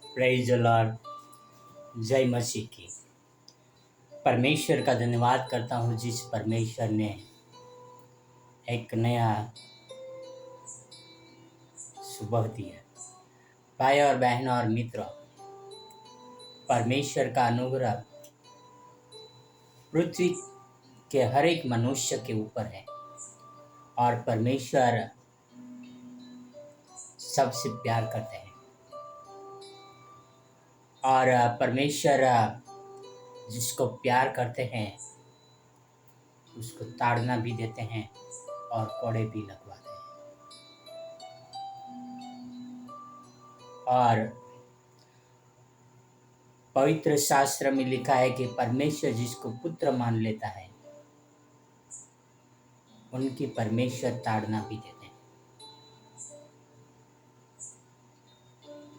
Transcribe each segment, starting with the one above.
Praise the Lord. जय मसीह की। परमेश्वर का धन्यवाद करता हूँ जिस परमेश्वर ने एक नया सुबह दिया। भाई और बहन और मित्र, परमेश्वर का अनुग्रह पृथ्वी के हर एक मनुष्य के ऊपर है और परमेश्वर सबसे प्यार करते हैं और परमेश्वर जिसको प्यार करते हैं उसको ताड़ना भी देते हैं और कोड़े भी लगवाते हैं। और पवित्र शास्त्र में लिखा है कि परमेश्वर जिसको पुत्र मान लेता है उनकी परमेश्वर ताड़ना भी देते हैं।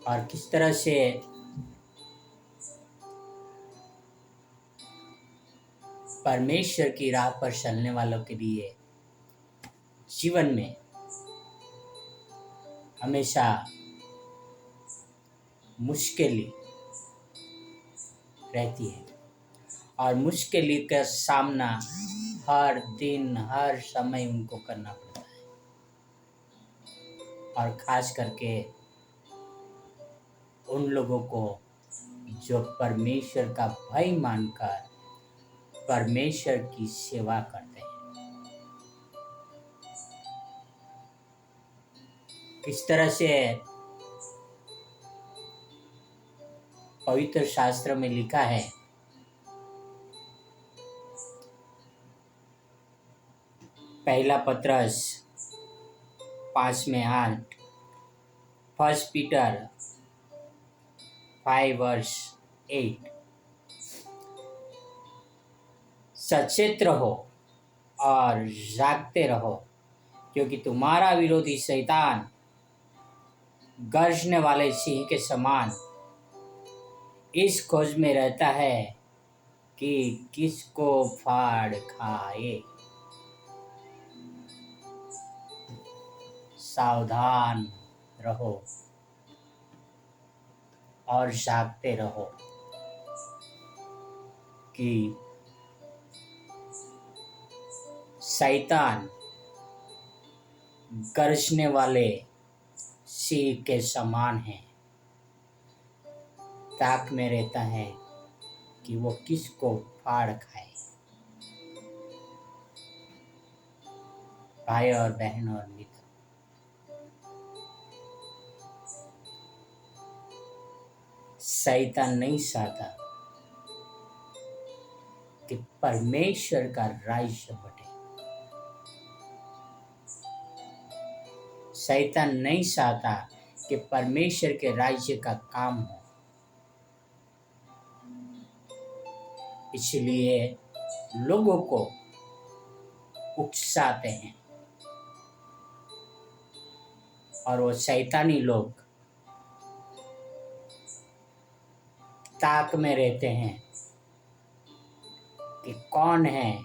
और किस तरह से परमेश्वर की राह पर चलने वालों के लिए जीवन में हमेशा मुश्किलें रहती है और मुश्किल का सामना हर दिन हर समय उनको करना पड़ता है। और खास करके उन लोगों को जो परमेश्वर का भय मानकर परमेश्वर की सेवा करते हैं। किस तरह से पवित्र शास्त्र में लिखा है, पहला पत्रस 5:8, 1 पीटर 5:8, सचेत रहो और जागते रहो क्योंकि तुम्हारा विरोधी शैतान गरजने वाले सिंह के समान इस खोज में रहता है कि किसको फाड़ खाए। सावधान रहो और जागते रहो कि शैतान गरजने वाले सिंह के समान है, ताक में रहता है कि वो किसको फाड़ खाए। भाई और बहन और मित्र, शैतान नहीं चाहता कि परमेश्वर का राज्य बटे। शैतान नहीं चाहता कि परमेश्वर के राज्य का काम हो। इसलिए लोगों को उकसाते हैं और वो शैतानी लोग ताक में रहते हैं कि कौन है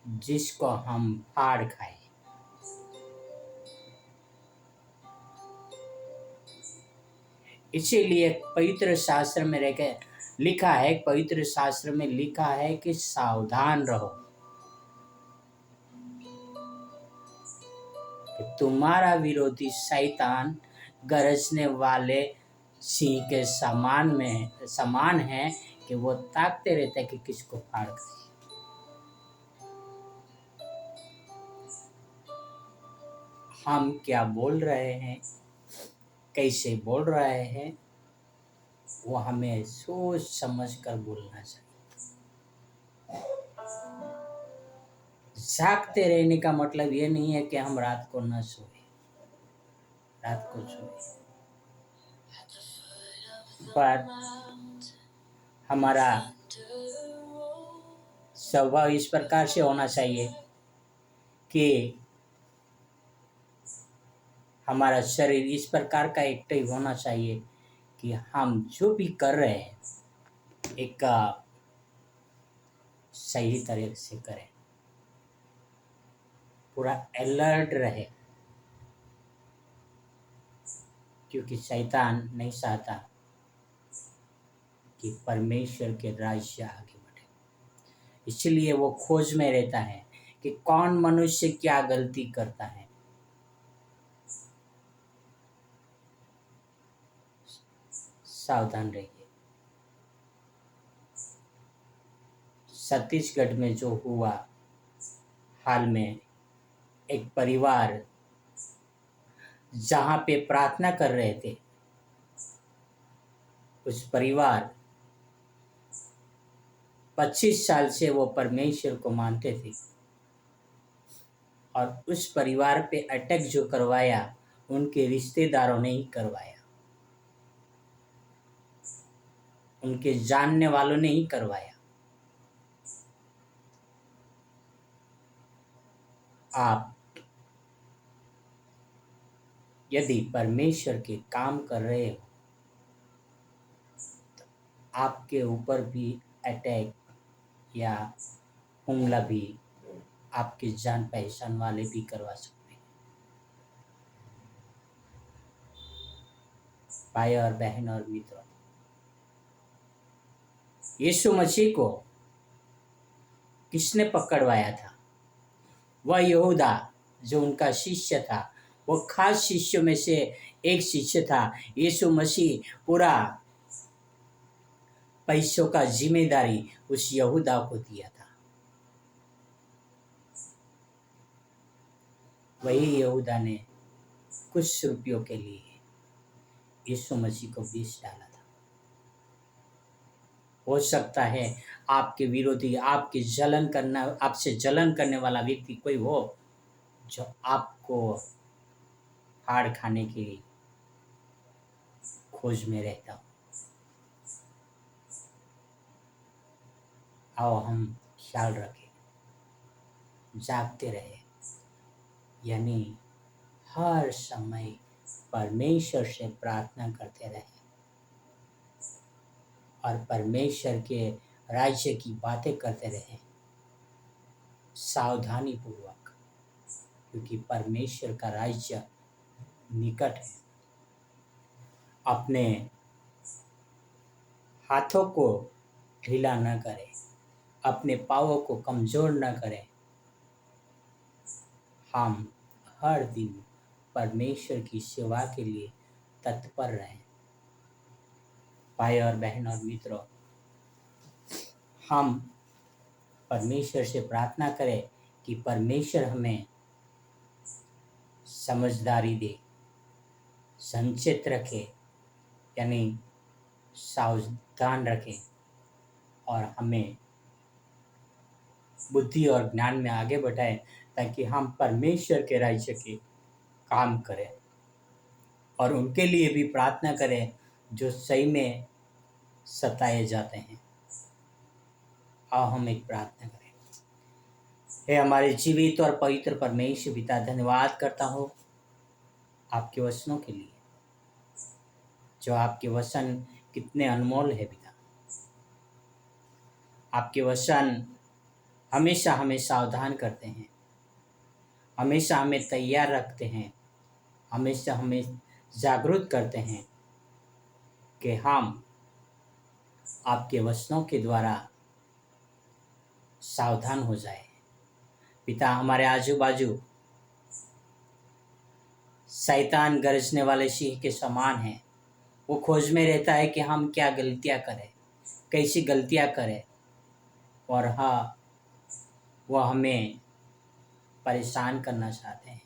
जिसको हम फाड़ खाएं। इसीलिए पवित्र शास्त्र में लिखा है, पवित्र शास्त्र में लिखा है कि सावधान रहो कि तुम्हारा विरोधी शैतान गरजने वाले सिंह के समान है कि वो ताकते रहते हैं कि किसको फाड़ खाए। हम क्या बोल रहे हैं, कैसे बोल रहे हैं, वो हमें सोच समझ कर बोलना चाहिए। जागते रहने का मतलब ये नहीं है कि हम रात को न सोए, रात को सोए, पर हमारा स्वभाव इस प्रकार से होना चाहिए कि हमारा शरीर इस प्रकार का एक्टिव होना चाहिए कि हम जो भी कर रहे हैं एक सही तरह से करें, पूरा अलर्ट रहे, क्योंकि शैतान नहीं चाहता कि परमेश्वर के राज्य आगे बढ़े। इसलिए वो खोज में रहता है कि कौन मनुष्य क्या गलती करता है। सावधान रहिए। छत्तीसगढ़ में जो हुआ हाल में, एक परिवार जहाँ पे प्रार्थना कर रहे थे, उस परिवार 25 साल से वो परमेश्वर को मानते थे और उस परिवार पे अटैक जो करवाया उनके रिश्तेदारों ने ही करवाया, उनके जानने वालों ने ही करवाया। आप यदि परमेश्वर के काम कर रहे हो तो आपके ऊपर भी अटैक या हमला भी आपके जान पहचान वाले भी करवा सकते हैं। भाई और बहन और मित्रों, यीशु मसीह को किसने पकड़वाया था? वह यहूदा जो उनका शिष्य था, वो खास शिष्यों में से एक शिष्य था। यीशु मसीह पूरा पैसों का जिम्मेदारी उस यहूदा को दिया था। वही यहूदा ने कुछ रुपयों के लिए यीशु मसीह को बेच डाला था। हो सकता है आपके विरोधी, आपसे जलन करने वाला व्यक्ति कोई हो जो आपको फाड़ खाने की खोज में रहता हो। आओ हम ख्याल रखें, जागते रहे, यानी हर समय परमेश्वर से प्रार्थना करते रहे और परमेश्वर के राज्य की बातें करते रहे सावधानी पूर्वक, क्योंकि परमेश्वर का राज्य निकट है। अपने हाथों को ढीला न करें, अपने पाँवों को कमजोर न करें। हम हर दिन परमेश्वर की सेवा के लिए तत्पर रहें। भाई और बहन और मित्रों, हम परमेश्वर से प्रार्थना करें कि परमेश्वर हमें समझदारी दे, संचित रखे, यानी सावधान रखे और हमें बुद्धि और ज्ञान में आगे बढ़ाए, ताकि हम परमेश्वर के राज्य के काम करें और उनके लिए भी प्रार्थना करें जो सही में सताए जाते हैं। आओ हम एक प्रार्थना करें। हे हमारे जीवित और पवित्र परमेश्वर पिता, धन्यवाद करता हूँ आपके वचनों के लिए, जो आपके वचन कितने अनमोल है पिता। आपके वचन हमेशा हमें सावधान करते हैं, हमेशा हमें तैयार रखते हैं, हमेशा हमें जागरूक करते हैं कि हम आपके वचनों के द्वारा सावधान हो जाए। पिता, हमारे आजू बाजू शैतान गरजने वाले सिंह के समान है। वो खोज में रहता है कि हम क्या गलतियां करें, कैसी गलतियां करें, और हाँ, वह हमें परेशान करना चाहते हैं।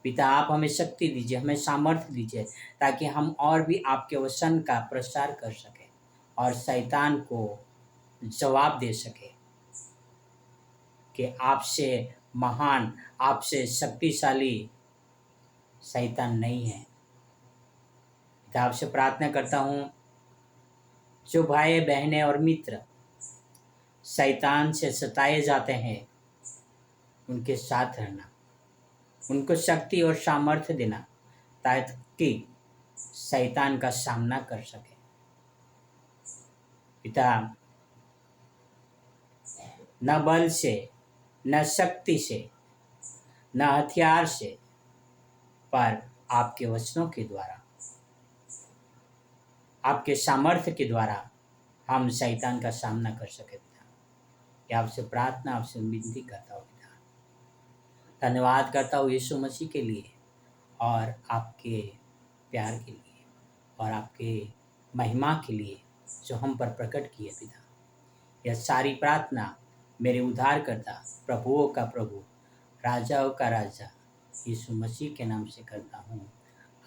पिता, आप हमें शक्ति दीजिए, हमें सामर्थ्य दीजिए, ताकि हम और भी आपके वचन का प्रचार कर सकें और शैतान को जवाब दे सके कि आपसे महान, आपसे शक्तिशाली शैतान नहीं है। पिता, आपसे प्रार्थना करता हूँ, जो भाई बहनें और मित्र शैतान से सताए जाते हैं, उनके साथ रहना, उनको शक्ति और सामर्थ्य देना, ताकि शैतान का सामना कर सके। पिता, न बल से, न शक्ति से, न हथियार से, पर आपके वचनों के द्वारा, आपके सामर्थ्य के द्वारा हम शैतान का सामना कर सके पिता। कि आपसे प्रार्थना, आपसे विनती करता हूँ पिता। धन्यवाद करता हूँ यीशु मसीह के लिए और आपके प्यार के लिए और आपके महिमा के लिए जो हम पर प्रकट किए पिता। यह सारी प्रार्थना मेरे उद्धारकर्ता, प्रभुओं का प्रभु, राजाओं का राजा यीशु मसीह के नाम से करता हूँ।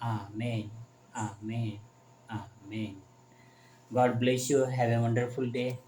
आमीन, आमीन, आमीन। God bless you. Have a wonderful day.